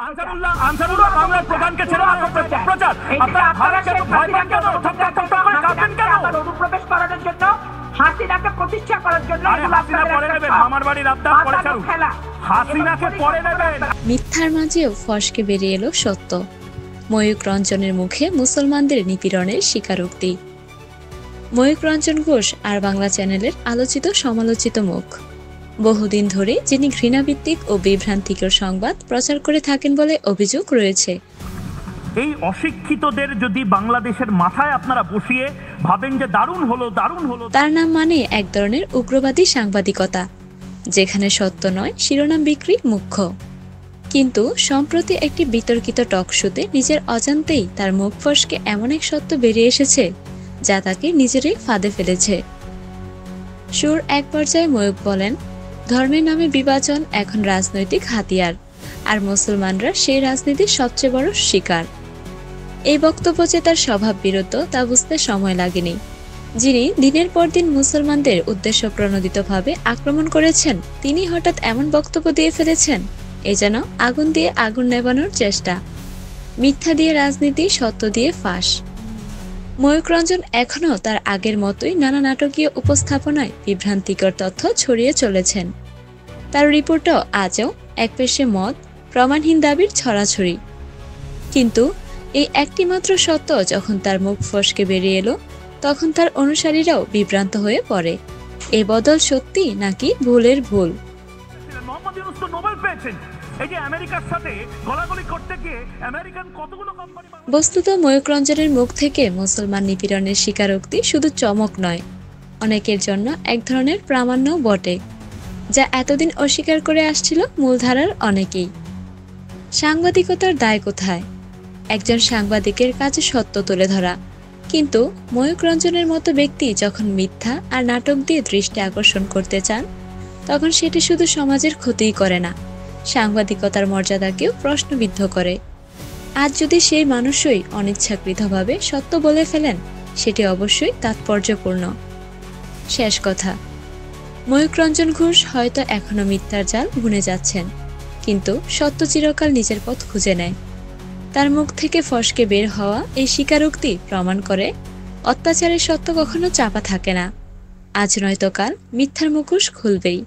আনসারুল্লাহ বাংলার প্রধানকে ছেড়ে প্রচার আপনারা ভারতকে ভয় পান কেন? করে কাঁপেন কেন? অনুপ্রবেশ করানোর জন্য, হাসিনাকে প্রতিষ্ঠা করার জন্য। হাসিনা পরে নেবেন, মামার বাড়ির আবদার পরে ছাড়ুন, হাসিনাকে পরে নেবেন। মিথ্যার মাঝেও ফসকে বেরিয়ে এলো সত্য। ময়ূক রঞ্জনের মুখে মুসলমানদের নিপীড়নের স্বীকারোক্তি। ময়ূক রঞ্জন ঘোষ আর বাংলা চ্যানেলের আলোচিত সমালোচিত মুখ। বহুদিন ধরে যিনি ঘৃণাভিত্তিক ও বিভ্রান্তিকর সংবাদ প্রচার করে থাকেন বলে অভিযোগ রয়েছে। এই অশিক্ষিতদের যদি বাংলাদেশের মাথায় আপনারা বসিয়ে ভাবেন যে দারুণ হলো, তার নাম মানে এক ধরনের উগ্রবাদী সাংবাদিকতা, যেখানে সত্য নয় শিরোনাম বিক্রি মুখ্য। কিন্তু সম্প্রতি একটি বিতর্কিত টক শোতে নিজের অজান্তেই তার মুখ ফসকে এমন এক সত্য বেরিয়ে এসেছে যা তাকে নিজেরই ফাঁদে ফেলেছে। সুর এক পর্যায়ে ময়ূক বলেন, ধর্মের নামে বিভাজন এখন রাজনৈতিক হাতিয়ার, আর মুসলমানরা সেই রাজনীতির সবচেয়ে বড় শিকার। এই বক্তব্য যে তার স্বভাব বিরুদ্ধ তা বুঝতে সময় লাগেনি। যিনি দিনের পর দিন মুসলমানদের উদ্দেশ্য প্রণোদিতভাবে আক্রমণ করেছেন, তিনি হঠাৎ এমন বক্তব্য দিয়ে ফেলেছেন এ যেন আগুন দিয়ে আগুন নেভানোর চেষ্টা। মিথ্যা দিয়ে রাজনীতি, সত্য দিয়ে ফাঁস। ময়ূক রঞ্জন এখনও তার আগের মতোই নানা নাটকীয় উপস্থাপনায় বিভ্রান্তিকর তথ্য ছড়িয়ে চলেছেন। তার রিপোর্টও আজও একপেশে মত, প্রমাণহীন দাবির ছড়াছড়ি। কিন্তু এই একটি মাত্র সত্য যখন তার মুখ ফসকে বেরিয়ে এলো, তখন তার অনুসারীরাও বিভ্রান্ত হয়ে পড়ে। এ বদল সত্যি নাকি ভুলের ভুল? বস্তুত ময়ূক রঞ্জনের মুখ থেকে মুসলমান নিপীড়নের স্বীকারোক্তি শুধু চমক নয়, অনেকের জন্য এক ধরনের প্রামাণ্য বটে, যা এতদিন অস্বীকার করে আসছিল মূলধারার অনেকেই। সাংবাদিকতার দায় কোথায়? একজন সাংবাদিকের কাছে সত্য তুলে ধরা। কিন্তু ময়ূক রঞ্জনের মতো ব্যক্তি যখন মিথ্যা আর নাটক দিয়ে দৃষ্টি আকর্ষণ করতে চান, তখন সেটি শুধু সমাজের ক্ষতিই করে না, সাংবাদিকতার মর্যাদাকেও প্রশ্নবিদ্ধ করে। আজ যদি সেই মানুষই অনিচ্ছাকৃতভাবে সত্য বলে ফেলেন, সেটি অবশ্যই তাৎপর্যপূর্ণ। শেষ কথা, ময়ূক রঞ্জন ঘোষ হয়তো এখনো মিথ্যার জাল বুনে যাচ্ছেন, কিন্তু সত্য চিরকাল নিজের পথ খুঁজে নেয়। তার মুখ থেকে ফসকে বের হওয়া এই স্বীকারোক্তি প্রমাণ করে অত্যাচারের সত্য কখনো চাপা থাকে না। আজ নয়তো কাল মিথ্যার মুখোশ খুলবেই।